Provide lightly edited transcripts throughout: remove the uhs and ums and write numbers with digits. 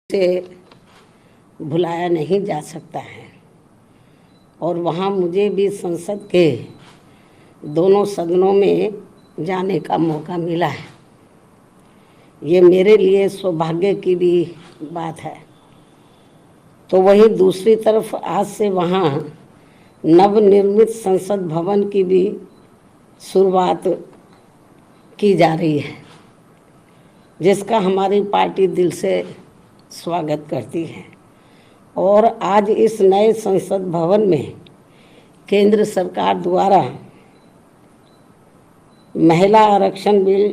से भुलाया नहीं जा सकता है और वहाँ मुझे भी संसद के दोनों सदनों में जाने का मौका मिला है। ये मेरे लिए सौभाग्य की भी बात है। तो वहीं दूसरी तरफ आज से वहाँ नवनिर्मित संसद भवन की भी शुरुआत की जा रही है, जिसका हमारी पार्टी दिल से स्वागत करती है। और आज इस नए संसद भवन में केंद्र सरकार द्वारा महिला आरक्षण बिल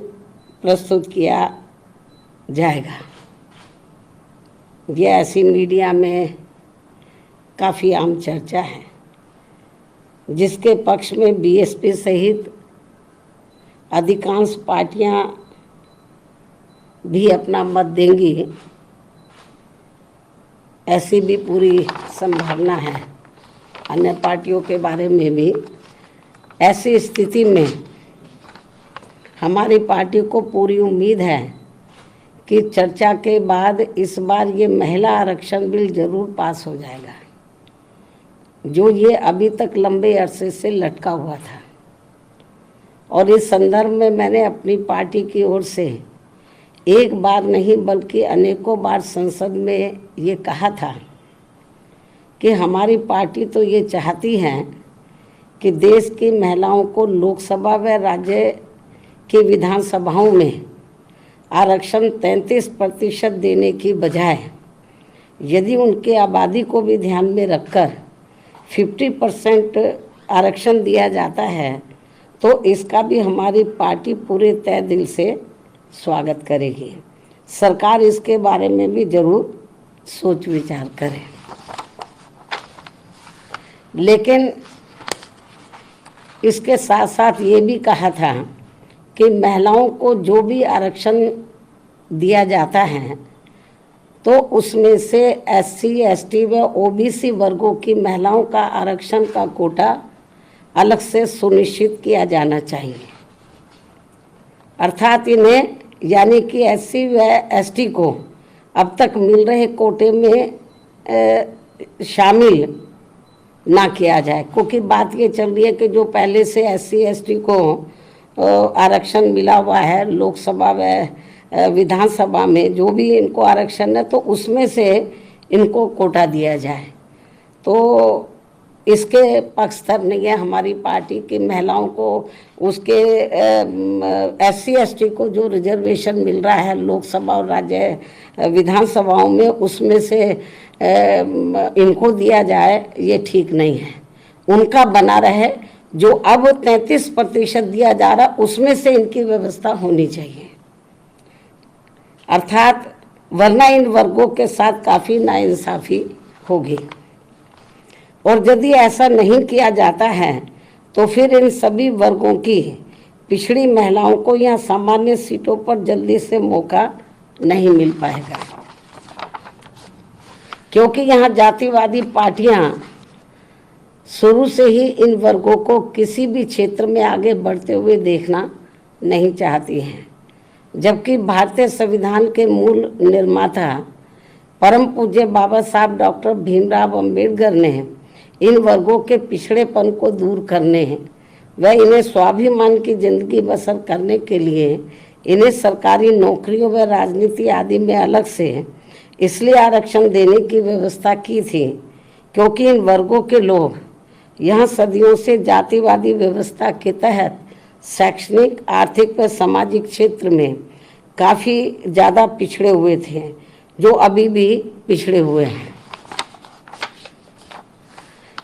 प्रस्तुत किया जाएगा। यह ऐसी मीडिया में काफ़ी आम चर्चा है, जिसके पक्ष में बीएसपी सहित अधिकांश पार्टियां भी अपना मत देंगी, ऐसी भी पूरी संभावना है। अन्य पार्टियों के बारे में भी ऐसी स्थिति में हमारी पार्टी को पूरी उम्मीद है कि चर्चा के बाद इस बार ये महिला आरक्षण बिल जरूर पास हो जाएगा, जो ये अभी तक लंबे अरसे से लटका हुआ था। और इस संदर्भ में मैंने अपनी पार्टी की ओर से एक बार नहीं बल्कि अनेकों बार संसद में ये कहा था कि हमारी पार्टी तो ये चाहती है कि देश की महिलाओं को लोकसभा व राज्य की विधानसभाओं में आरक्षण 33% देने की बजाय यदि उनके आबादी को भी ध्यान में रखकर 50% आरक्षण दिया जाता है तो इसका भी हमारी पार्टी पूरे तय दिल से स्वागत करेगी। सरकार इसके बारे में भी जरूर सोच विचार करे। लेकिन इसके साथ साथ ये भी कहा था कि महिलाओं को जो भी आरक्षण दिया जाता है तो उसमें से एससी, एसटी व ओबीसी वर्गों की महिलाओं का आरक्षण का कोटा अलग से सुनिश्चित किया जाना चाहिए। अर्थात इन्हें यानी कि एससी व एसटी को अब तक मिल रहे कोटे में शामिल ना किया जाए, क्योंकि बात ये चल रही है कि जो पहले से एससी एसटी को आरक्षण मिला हुआ है लोकसभा व विधानसभा में, जो भी इनको आरक्षण है तो उसमें से इनको कोटा दिया जाए। तो इसके पक्षधर नहीं है हमारी पार्टी की। महिलाओं को उसके एससी एसटी को जो रिजर्वेशन मिल रहा है लोकसभा और राज्य विधानसभाओं में, उसमें से इनको दिया जाए, ये ठीक नहीं है। उनका बना रहे, जो अब 33% दिया जा रहा उसमें से इनकी व्यवस्था होनी चाहिए। अर्थात वरना इन वर्गों के साथ काफ़ी नाइंसाफ़ी होगी। और यदि ऐसा नहीं किया जाता है तो फिर इन सभी वर्गों की पिछड़ी महिलाओं को यहाँ सामान्य सीटों पर जल्दी से मौका नहीं मिल पाएगा, क्योंकि यहाँ जातिवादी पार्टियाँ शुरू से ही इन वर्गों को किसी भी क्षेत्र में आगे बढ़ते हुए देखना नहीं चाहती हैं। जबकि भारतीय संविधान के मूल निर्माता परम पूज्य बाबा साहब डॉक्टर भीमराव अंबेडकर ने इन वर्गों के पिछड़ेपन को दूर करने व इन्हें स्वाभिमान की जिंदगी बसर करने के लिए इन्हें सरकारी नौकरियों व राजनीति आदि में अलग से इसलिए आरक्षण देने की व्यवस्था की थी, क्योंकि इन वर्गों के लोग यहाँ सदियों से जातिवादी व्यवस्था के तहत शैक्षणिक, आर्थिक व सामाजिक क्षेत्र में काफ़ी ज़्यादा पिछड़े हुए थे, जो अभी भी पिछड़े हुए हैं।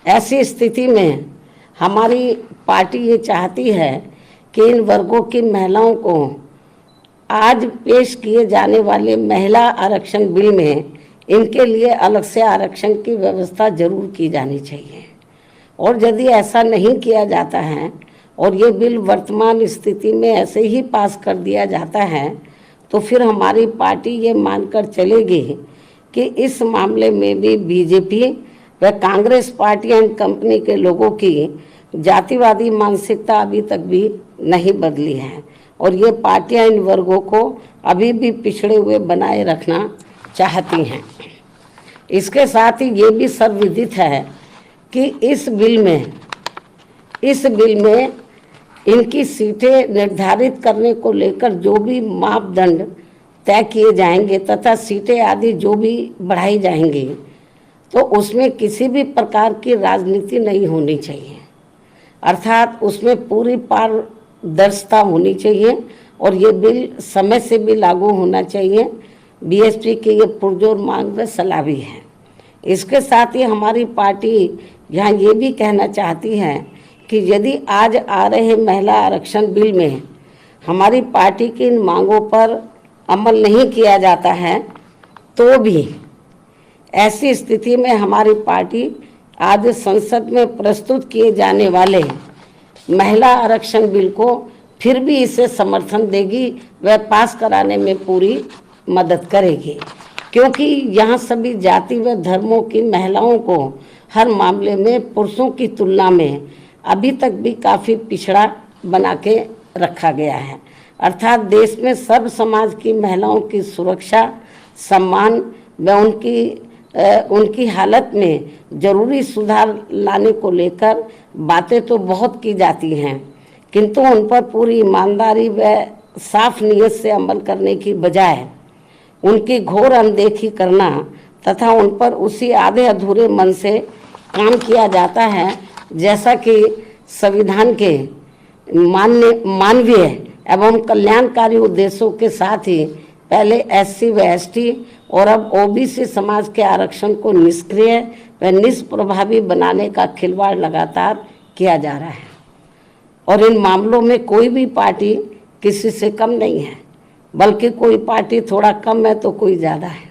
ऐसी स्थिति में हमारी पार्टी ये चाहती है कि इन वर्गों की महिलाओं को आज पेश किए जाने वाले महिला आरक्षण बिल में इनके लिए अलग से आरक्षण की व्यवस्था जरूर की जानी चाहिए। और यदि ऐसा नहीं किया जाता है और ये बिल वर्तमान स्थिति में ऐसे ही पास कर दिया जाता है तो फिर हमारी पार्टी ये मानकर चलेगी कि इस मामले में भी बीजेपी व कांग्रेस पार्टी एंड कंपनी के लोगों की जातिवादी मानसिकता अभी तक भी नहीं बदली है और ये पार्टियां इन वर्गों को अभी भी पिछड़े हुए बनाए रखना चाहती हैं। इसके साथ ही ये भी सर्वविदित है कि इस बिल में इनकी सीटें निर्धारित करने को लेकर जो भी मापदंड तय किए जाएंगे तथा सीटें आदि जो भी बढ़ाई जाएंगी, तो उसमें किसी भी प्रकार की राजनीति नहीं होनी चाहिए, अर्थात उसमें पूरी पारदर्शिता होनी चाहिए और ये बिल समय से भी लागू होना चाहिए। बीएसपी की ये पुरजोर मांग व सलाह भी है। इसके साथ ही हमारी पार्टी यहाँ ये भी कहना चाहती है कि यदि आज आ रहे महिला आरक्षण बिल में हमारी पार्टी की इन मांगों पर अमल नहीं किया जाता है, तो भी ऐसी स्थिति में हमारी पार्टी आज संसद में प्रस्तुत किए जाने वाले महिला आरक्षण बिल को फिर भी इसे समर्थन देगी व पास कराने में पूरी मदद करेगी, क्योंकि यहाँ सभी जाति व धर्मों की महिलाओं को हर मामले में पुरुषों की तुलना में अभी तक भी काफ़ी पिछड़ा बना के रखा गया है। अर्थात देश में सब समाज की महिलाओं की सुरक्षा, सम्मान व उनकी हालत में जरूरी सुधार लाने को लेकर बातें तो बहुत की जाती हैं, किंतु उन पर पूरी ईमानदारी व साफ नीयत से अमल करने की बजाय उनकी घोर अनदेखी करना तथा उन पर उसी आधे अधूरे मन से काम किया जाता है, जैसा कि संविधान के मानवीय एवं कल्याणकारी उद्देश्यों के साथ ही पहले एससी व एसटी और अब ओबीसी समाज के आरक्षण को निष्क्रिय व निष्प्रभावी बनाने का खिलवाड़ लगातार किया जा रहा है। और इन मामलों में कोई भी पार्टी किसी से कम नहीं है, बल्कि कोई पार्टी थोड़ा कम है तो कोई ज़्यादा है।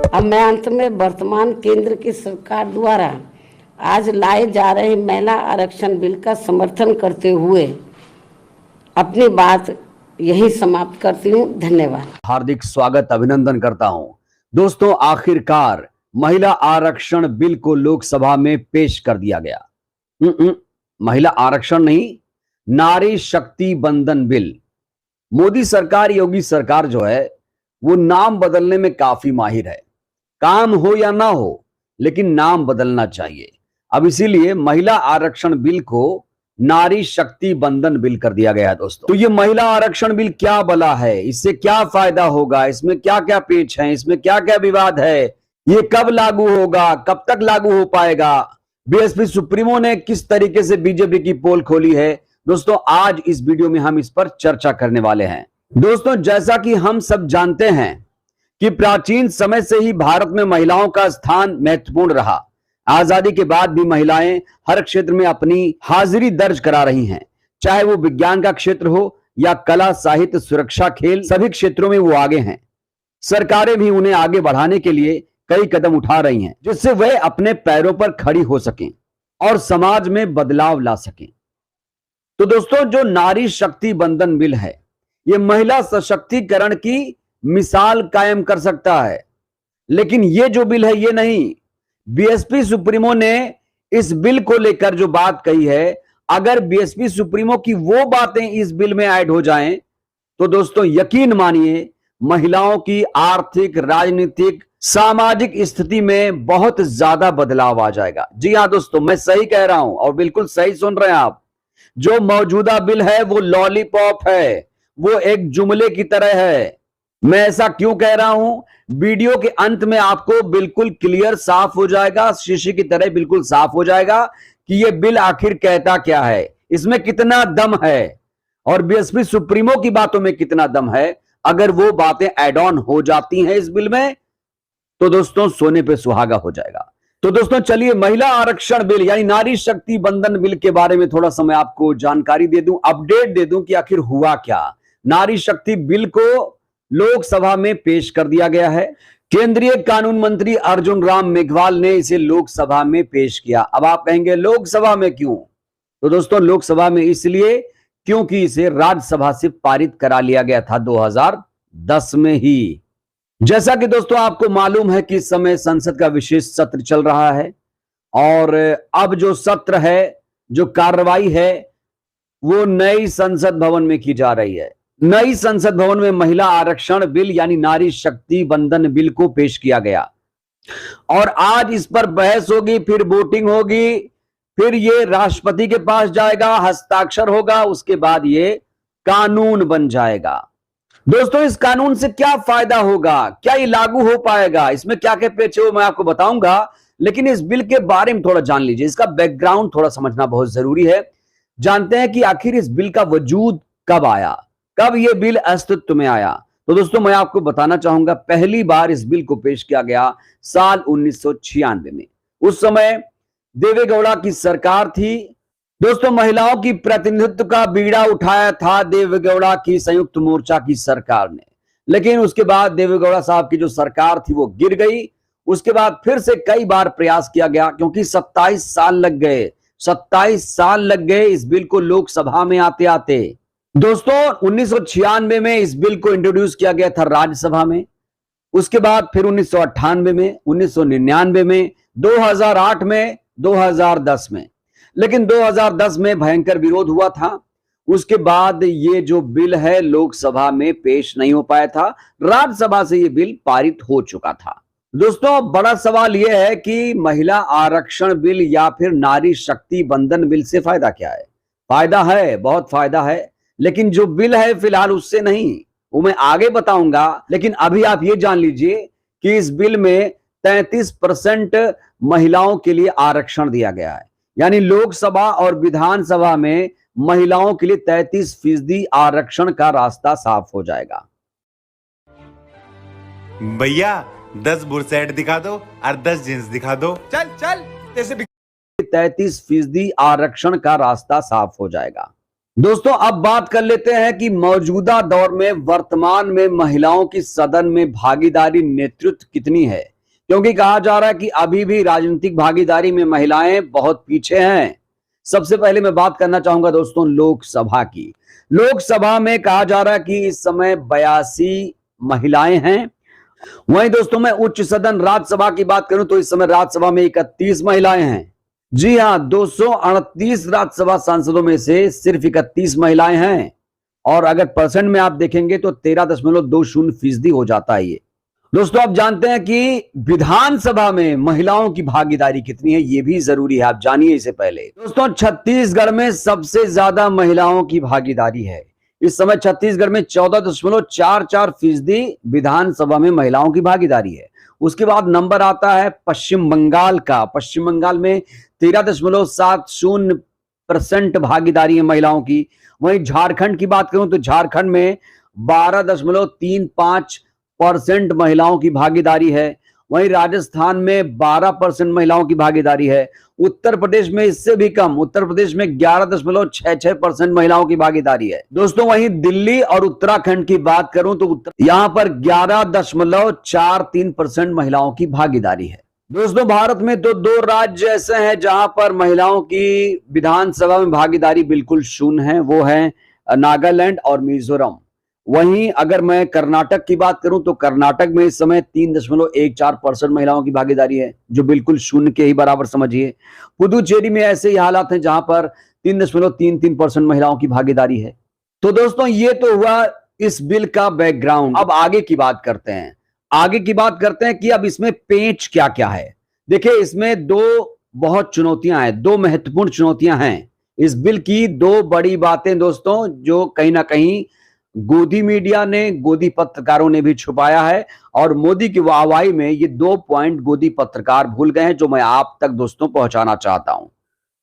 अब मैं अंत में वर्तमान केंद्र की सरकार द्वारा आज लाए जा रहे महिला आरक्षण बिल का समर्थन करते हुए अपनी बात यही समाप्त करती हूँ। धन्यवाद। हार्दिक स्वागत, अभिनंदन करता हूं। दोस्तों, आखिरकार महिला आरक्षण बिल को लोकसभा में पेश कर दिया गया। महिला आरक्षण नहीं, नारी शक्ति बंधन बिल। मोदी सरकार, योगी सरकार जो है वो नाम बदलने में काफी माहिर है। काम हो या ना हो, लेकिन नाम बदलना चाहिए। अब इसीलिए महिला आरक्षण बिल को नारी शक्ति बंधन बिल कर दिया गया है। दोस्तों, तो ये महिला आरक्षण बिल क्या भला है, इससे क्या फायदा होगा, इसमें क्या क्या पेच है, इसमें क्या क्या विवाद है, ये कब लागू होगा, कब तक लागू हो पाएगा, बीएसपी सुप्रीमो ने किस तरीके से बीजेपी की पोल खोली है, दोस्तों आज इस वीडियो में हम इस पर चर्चा करने वाले हैं। दोस्तों, जैसा कि हम सब जानते हैं कि प्राचीन समय से ही भारत में महिलाओं का स्थान महत्वपूर्ण रहा। आजादी के बाद भी महिलाएं हर क्षेत्र में अपनी हाजिरी दर्ज करा रही हैं, चाहे वो विज्ञान का क्षेत्र हो या कला, साहित्य, सुरक्षा, खेल, सभी क्षेत्रों में वो आगे हैं। सरकारें भी उन्हें आगे बढ़ाने के लिए कई कदम उठा रही हैं, जिससे वह अपने पैरों पर खड़ी हो सकें और समाज में बदलाव ला सकें। तो दोस्तों, जो नारी शक्ति बंधन बिल है, यह महिला सशक्तिकरण की मिसाल कायम कर सकता है। लेकिन यह जो बिल है ये नहीं, बीएसपी सुप्रीमो ने इस बिल को लेकर जो बात कही है, अगर बीएसपी सुप्रीमो की वो बातें इस बिल में ऐड हो जाएं, तो दोस्तों यकीन मानिए महिलाओं की आर्थिक, राजनीतिक, सामाजिक स्थिति में बहुत ज्यादा बदलाव आ जाएगा। जी हां दोस्तों, मैं सही कह रहा हूं और बिल्कुल सही सुन रहे हैं आप। जो मौजूदा बिल है वो लॉलीपॉप है, वो एक जुमले की तरह है। मैं ऐसा क्यों कह रहा हूं, वीडियो के अंत में आपको बिल्कुल क्लियर, साफ हो जाएगा, शीशे की तरह बिल्कुल साफ हो जाएगा कि ये बिल आखिर कहता क्या है, इसमें कितना दम है और बीएसपी सुप्रीमो की बातों में कितना दम है। अगर वो बातें ऐड ऑन हो जाती हैं इस बिल में, तो दोस्तों सोने पे सुहागा हो जाएगा। तो दोस्तों चलिए, महिला आरक्षण बिल यानी नारी शक्ति बंधन बिल के बारे में थोड़ा सा मैं आपको जानकारी दे दूं, अपडेट दे दूं कि आखिर हुआ क्या। नारी शक्ति बिल को लोकसभा में पेश कर दिया गया है। केंद्रीय कानून मंत्री अर्जुन राम मेघवाल ने इसे लोकसभा में पेश किया। अब आप कहेंगे लोकसभा में क्यों? तो दोस्तों लोकसभा में इसलिए क्योंकि इसे राज्यसभा से पारित करा लिया गया था 2010 में ही। जैसा कि दोस्तों आपको मालूम है कि इस समय संसद का विशेष सत्र चल रहा है और अब जो सत्र है, जो कार्रवाई है, वो नई संसद भवन में की जा रही है। नई संसद भवन में महिला आरक्षण बिल यानी नारी शक्ति बंधन बिल को पेश किया गया और आज इस पर बहस होगी, फिर वोटिंग होगी, फिर ये राष्ट्रपति के पास जाएगा, हस्ताक्षर होगा, उसके बाद ये कानून बन जाएगा। दोस्तों, इस कानून से क्या फायदा होगा, क्या ये लागू हो पाएगा, इसमें क्या क्या पेच है वो मैं आपको बताऊंगा, लेकिन इस बिल के बारे में थोड़ा जान लीजिए, इसका बैकग्राउंड थोड़ा समझना बहुत जरूरी है। जानते हैं कि आखिर इस बिल का वजूद कब आया, कब यह बिल अस्तित्व में आया। तो दोस्तों, मैं आपको बताना चाहूंगा, पहली बार इस बिल को पेश किया गया साल 1996 में। उस समय देवेगौड़ा की सरकार थी। दोस्तों, महिलाओं की प्रतिनिधित्व का बीड़ा उठाया था देवेगौड़ा की संयुक्त मोर्चा की सरकार ने, लेकिन उसके बाद देवेगौड़ा साहब की जो सरकार थी वो गिर गई। उसके बाद फिर से कई बार प्रयास किया गया, क्योंकि 27 साल लग गए, 27 साल लग गए इस बिल को लोकसभा में आते आते। दोस्तों, 1996 में इस बिल को इंट्रोड्यूस किया गया था राज्यसभा में, उसके बाद फिर 1998 में, 1999 में, 2008 में, 2010 में, लेकिन 2010 में भयंकर विरोध हुआ था। उसके बाद ये जो बिल है लोकसभा में पेश नहीं हो पाया था, राज्यसभा से ये बिल पारित हो चुका था। दोस्तों, बड़ा सवाल यह है कि महिला आरक्षण बिल या फिर नारी शक्ति बंधन बिल से फायदा क्या है? फायदा है, बहुत फायदा है, लेकिन जो बिल है फिलहाल उससे नहीं, वो मैं आगे बताऊंगा। लेकिन अभी आप ये जान लीजिए कि इस बिल में 33% महिलाओं के लिए आरक्षण दिया गया है, यानी लोकसभा और विधानसभा में महिलाओं के लिए 33% आरक्षण का रास्ता साफ हो जाएगा। भैया 10 बुरसेट दिखा दो और 10 जींस दिखा दो। चल चल, जैसे 33% आरक्षण का रास्ता साफ हो जाएगा। दोस्तों, अब बात कर लेते हैं कि मौजूदा दौर में वर्तमान में महिलाओं की सदन में भागीदारी नेतृत्व कितनी है, क्योंकि कहा जा रहा है कि अभी भी राजनीतिक भागीदारी में महिलाएं बहुत पीछे हैं। सबसे पहले मैं बात करना चाहूंगा दोस्तों लोकसभा की। लोकसभा में कहा जा रहा है कि इस समय 82 महिलाएं हैं। वहीं दोस्तों, मैं उच्च सदन राज्यसभा की बात करूं तो इस समय राज्यसभा में 31 महिलाएं हैं। जी हां, 238 राज्यसभा सांसदों में से सिर्फ 31 महिलाएं हैं, और अगर परसेंट में आप देखेंगे तो 13.20% हो जाता है ये। दोस्तों, आप जानते हैं कि विधानसभा में महिलाओं की भागीदारी कितनी है, ये भी जरूरी है, आप जानिए इसे पहले। दोस्तों, छत्तीसगढ़ में सबसे ज्यादा महिलाओं की भागीदारी है। इस समय छत्तीसगढ़ में 14.44% विधानसभा में महिलाओं की भागीदारी है। उसके बाद नंबर आता है पश्चिम बंगाल का। पश्चिम बंगाल में 13.70% भागीदारी है महिलाओं की। वहीं झारखंड की बात करूं तो झारखंड में 12.35% महिलाओं की भागीदारी है। वहीं राजस्थान में 12% महिलाओं की भागीदारी है। उत्तर प्रदेश में इससे भी कम, उत्तर प्रदेश में 11.66% महिलाओं की भागीदारी है। दोस्तों, वहीं दिल्ली और उत्तराखंड की बात करूं तो यहां पर 11.43% महिलाओं की भागीदारी है। दोस्तों, भारत में तो 2 राज्य ऐसे हैं जहां पर महिलाओं की विधानसभा में भागीदारी बिल्कुल शून्य है, वो है नागालैंड और मिजोरम। वहीं अगर मैं कर्नाटक की बात करूं तो कर्नाटक में इस समय 3.14% महिलाओं की भागीदारी है, जो बिल्कुल शून्य के ही बराबर समझिए। पुदुचेरी में ऐसे ही हालात हैं जहां पर 3.33% महिलाओं की भागीदारी है। तो दोस्तों, ये तो हुआ इस बिल का बैकग्राउंड। अब आगे की बात करते हैं। आगे की बात करते हैं कि अब इसमें पेच क्या क्या है। देखिए, इसमें 2 बहुत चुनौतियां हैं, 2 महत्वपूर्ण चुनौतियां हैं इस बिल की। 2 बड़ी बातें दोस्तों, जो कहीं ना कहीं गोदी मीडिया ने, गोदी पत्रकारों ने भी छुपाया है, और मोदी की वाहवाही में ये 2 पॉइंट गोदी पत्रकार भूल गए हैं, जो मैं आप तक दोस्तों पहुंचाना चाहता हूं।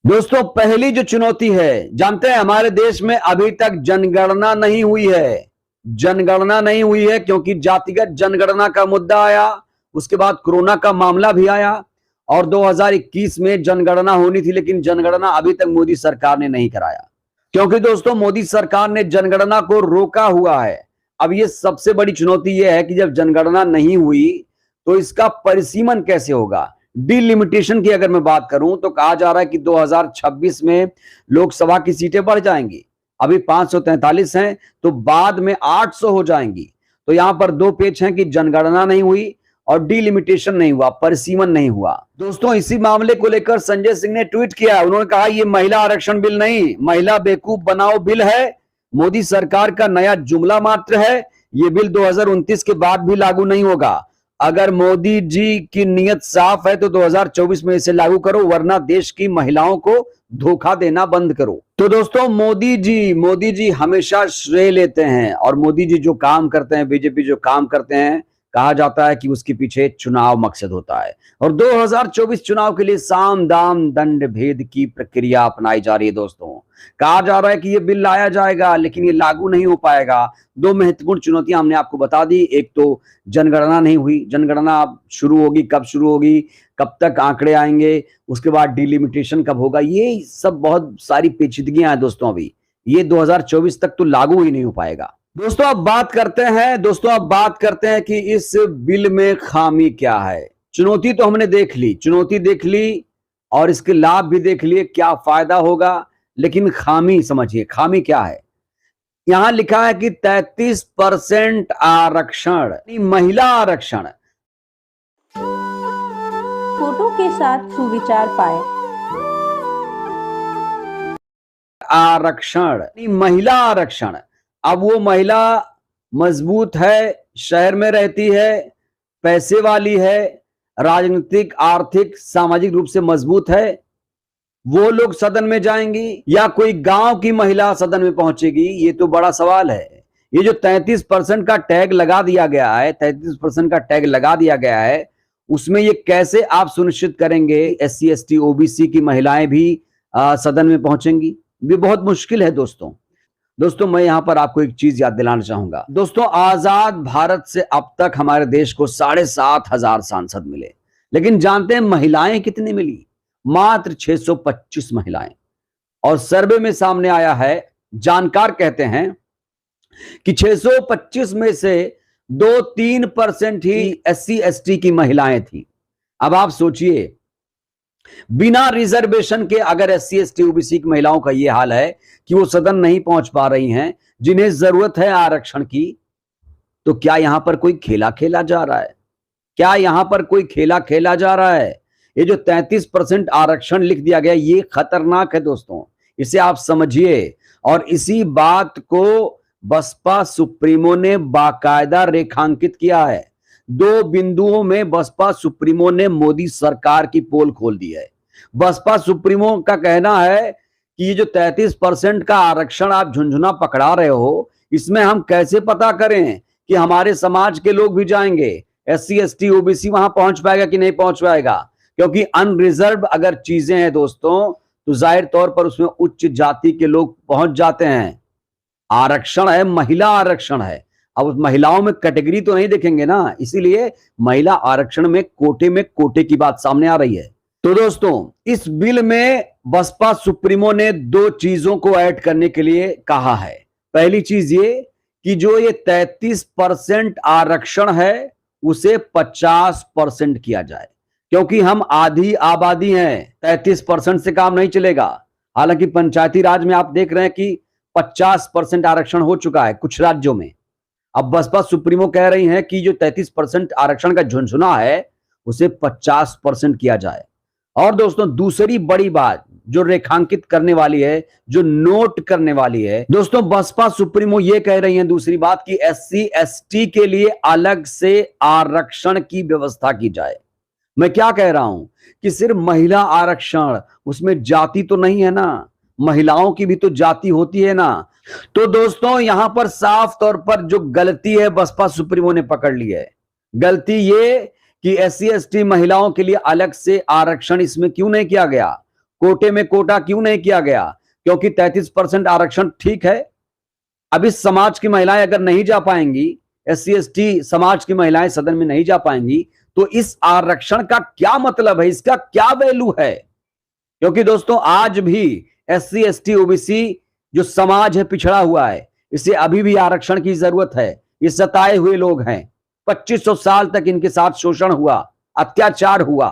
दोस्तों, पहली जो चुनौती है, जानते हैं हमारे देश में अभी तक जनगणना नहीं हुई है। जनगणना नहीं हुई है क्योंकि जातिगत जनगणना का मुद्दा आया, उसके बाद कोरोना का मामला भी आया, और 2021 में जनगणना होनी थी, लेकिन जनगणना अभी तक मोदी सरकार ने नहीं कराया, क्योंकि दोस्तों मोदी सरकार ने जनगणना को रोका हुआ है। अब ये सबसे बड़ी चुनौती ये है कि जब जनगणना नहीं हुई तो इसका परिसीमन कैसे होगा। डिलिमिटेशन की अगर मैं बात करूं तो कहा जा रहा है कि 2026 में लोकसभा की सीटें बढ़ जाएंगी। अभी 543 हैं, तो बाद में 800 हो जाएंगी। तो यहां पर 2 पेच हैं कि जनगणना नहीं हुई और डिलिमिटेशन नहीं हुआ, परिसीमन नहीं हुआ। दोस्तों, इसी मामले को लेकर संजय सिंह ने ट्वीट किया। उन्होंने कहा, ये महिला आरक्षण बिल नहीं, महिला बेवकूफ बनाओ बिल है। मोदी सरकार का नया जुमला मात्र है। ये बिल 2029 के बाद भी लागू नहीं होगा। अगर मोदी जी की नीयत साफ है तो 2024 में इसे लागू करो, वरना देश की महिलाओं को धोखा देना बंद करो। तो दोस्तों, मोदी जी हमेशा श्रेय लेते हैं, और मोदी जी जो काम करते हैं, बीजेपी जो काम करते हैं, कहा जाता है कि उसके पीछे चुनाव मकसद होता है। और 2024 चुनाव के लिए साम दाम दंड भेद की प्रक्रिया अपनाई जा रही है। दोस्तों, कहा जा रहा है कि ये बिल लाया जाएगा, लेकिन ये लागू नहीं हो पाएगा। दो महत्वपूर्ण चुनौतियां हमने आपको बता दी। एक तो जनगणना नहीं हुई, जनगणना अब शुरू होगी, कब शुरू होगी, कब तक आंकड़े आएंगे, उसके बाद डिलिमिटेशन कब होगा, ये सब बहुत सारी पेचीदगियां हैं दोस्तों। अभी ये 2024 तक तो लागू ही नहीं हो पाएगा। दोस्तों, अब बात करते हैं कि इस बिल में खामी क्या है। चुनौती तो हमने देख ली और इसके लाभ भी देख लिए, क्या फायदा होगा, लेकिन खामी समझिए, खामी क्या है। यहां लिखा है कि 33% आरक्षण, महिला आरक्षण। फोटो के साथ सुविचार पाए। आरक्षण, महिला आरक्षण। अब वो महिला मजबूत है, शहर में रहती है, पैसे वाली है, राजनीतिक, आर्थिक, सामाजिक रूप से मजबूत है, वो लोग सदन में जाएंगी या कोई गांव की महिला सदन में पहुंचेगी, ये तो बड़ा सवाल है। ये जो 33% का टैग लगा दिया गया है, 33% का टैग लगा दिया गया है, उसमें ये कैसे आप सुनिश्चित करेंगे SC ST OBC की महिलाएं भी सदन में पहुंचेंगी? ये बहुत मुश्किल है दोस्तों, मैं यहां पर आपको एक चीज याद दिलाना चाहूंगा। दोस्तों, आजाद भारत से अब तक हमारे देश को 7,500 सांसद मिले, लेकिन जानते हैं महिलाएं कितनी मिली? मात्र 625 महिलाएं। और सर्वे में सामने आया है, जानकार कहते हैं कि 625 में से 2-3% ही SC ST की महिलाएं थी। अब आप सोचिए, बिना रिजर्वेशन के अगर SC ST OBC की महिलाओं का यह हाल है कि वो सदन नहीं पहुंच पा रही हैं, जिन्हें जरूरत है आरक्षण की, तो क्या यहां पर कोई खेला खेला जा रहा है? क्या यहां पर कोई खेला खेला जा रहा है? ये जो 33% आरक्षण लिख दिया गया, ये खतरनाक है दोस्तों, इसे आप समझिए। और इसी बात को बसपा सुप्रीमो ने बाकायदा रेखांकित किया है। 2 बिंदुओं में बसपा सुप्रीमो ने मोदी सरकार की पोल खोल दी है। बसपा सुप्रीमो का कहना है कि ये जो 33% का आरक्षण आप झुंझुना पकड़ा रहे हो, इसमें हम कैसे पता करें कि हमारे समाज के लोग भी जाएंगे, SC ST OBC वहां पहुंच पाएगा कि नहीं पहुंच पाएगा? क्योंकि अनरिजर्व अगर चीजें हैं दोस्तों, तो जाहिर तौर पर उसमें उच्च जाति के लोग पहुंच जाते हैं। आरक्षण है, महिला आरक्षण है, अब उस महिलाओं में कैटेगरी तो नहीं देखेंगे ना, इसीलिए महिला आरक्षण में कोटे की बात सामने आ रही है। तो दोस्तों, इस बिल में बसपा सुप्रीमो ने 2 चीजों को ऐड करने के लिए कहा है। पहली चीज ये कि जो ये 33% आरक्षण है, उसे 50% किया जाए, क्योंकि हम आधी आबादी हैं, 33% से काम नहीं चलेगा। हालांकि पंचायती राज में आप देख रहे हैं कि 50% आरक्षण हो चुका है कुछ राज्यों में। अब बसपा सुप्रीमो कह रही हैं कि जो 33% आरक्षण का झुनझुना है, उसे 50% किया जाए। और दोस्तों, दूसरी बड़ी बात जो रेखांकित करने वाली है, जो नोट करने वाली है, दोस्तों, बसपा सुप्रीमो ये कह रही हैं दूसरी बात कि SC ST के लिए अलग से आरक्षण की व्यवस्था की जाए। मैं क्या कह रहा हूं कि सिर्फ महिला आरक्षण, उसमें जाति तो नहीं है ना, महिलाओं की भी तो जाति होती है ना। तो दोस्तों, यहां पर साफ तौर पर जो गलती है बसपा सुप्रीमो ने पकड़ ली है। गलती ये कि SC ST महिलाओं के लिए अलग से आरक्षण इसमें क्यों नहीं किया गया, कोटे में कोटा क्यों नहीं किया गया? क्योंकि 33% आरक्षण ठीक है, अब इस समाज की महिलाएं अगर नहीं जा पाएंगी, SC ST समाज की महिलाएं सदन में नहीं जा पाएंगी, तो इस आरक्षण का क्या मतलब है, इसका क्या वैल्यू है? क्योंकि दोस्तों, आज भी SC ST OBC जो समाज है, पिछड़ा हुआ है, इसे अभी भी आरक्षण की जरूरत है। ये सताए हुए लोग हैं, 2500 साल तक इनके साथ शोषण हुआ, अत्याचार हुआ,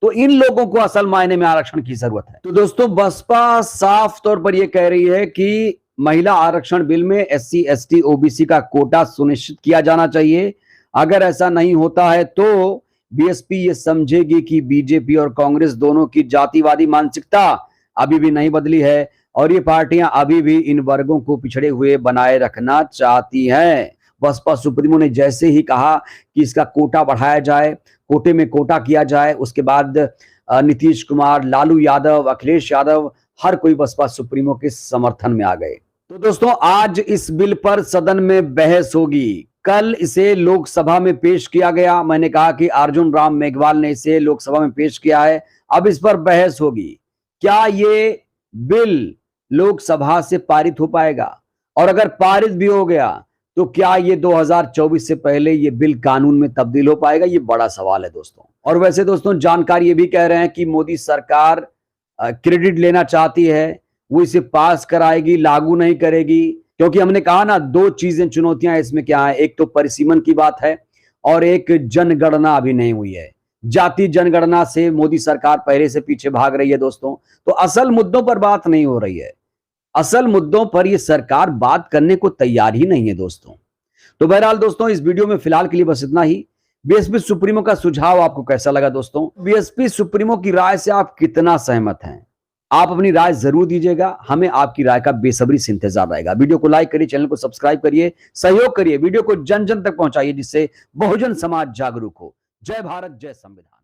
तो इन लोगों को असल मायने में आरक्षण की जरूरत है। तो दोस्तों, बसपा साफ तौर पर यह कह रही है कि महिला आरक्षण बिल में SC ST OBC का कोटा सुनिश्चित किया जाना चाहिए। अगर ऐसा नहीं होता है तो BSP ये समझेगी कि BJP और कांग्रेस दोनों की जातिवादी मानसिकता अभी भी नहीं बदली है। और ये पार्टियां अभी भी इन वर्गों को पिछड़े हुए बनाए रखना चाहती हैं। बसपा सुप्रीमो ने जैसे ही कहा कि इसका कोटा बढ़ाया जाए, कोटे में कोटा किया जाए, उसके बाद नीतीश कुमार, लालू यादव, अखिलेश यादव, हर कोई बसपा सुप्रीमो के समर्थन में आ गए। तो दोस्तों, आज इस बिल पर सदन में बहस होगी। कल इसे लोकसभा में पेश किया गया। मैंने कहा कि अर्जुन राम मेघवाल ने इसे लोकसभा में पेश किया है। अब इस पर बहस होगी। क्या ये बिल लोकसभा से पारित हो पाएगा? और अगर पारित भी हो गया तो क्या ये 2024 से पहले ये बिल कानून में तब्दील हो पाएगा? ये बड़ा सवाल है दोस्तों। और वैसे दोस्तों, जानकार ये भी कह रहे हैं कि मोदी सरकार क्रेडिट लेना चाहती है, वो इसे पास कराएगी, लागू नहीं करेगी। क्योंकि हमने कहा ना, दो चीजें, चुनौतियां इसमें क्या है। एक तो परिसीमन की बात है और एक जनगणना अभी नहीं हुई है। जाति जनगणना से मोदी सरकार पहले से पीछे भाग रही है दोस्तों। तो असल मुद्दों पर बात नहीं हो रही है। असल मुद्दों पर यह सरकार बात करने को तैयार ही नहीं है दोस्तों। तो बहरहाल दोस्तों, इस वीडियो में फिलहाल के लिए बस इतना ही। बीएसपी सुप्रीमो का सुझाव आपको कैसा लगा दोस्तों? बीएसपी सुप्रीमो की राय से आप कितना सहमत हैं? आप अपनी राय जरूर दीजिएगा। हमें आपकी राय का बेसब्री से इंतजार रहेगा। वीडियो को लाइक करिए, चैनल को सब्सक्राइब करिए, सहयोग करिए, वीडियो को जन जन तक पहुंचाइए, जिससे बहुजन समाज जागरूक हो। जय भारत, जय संविधान।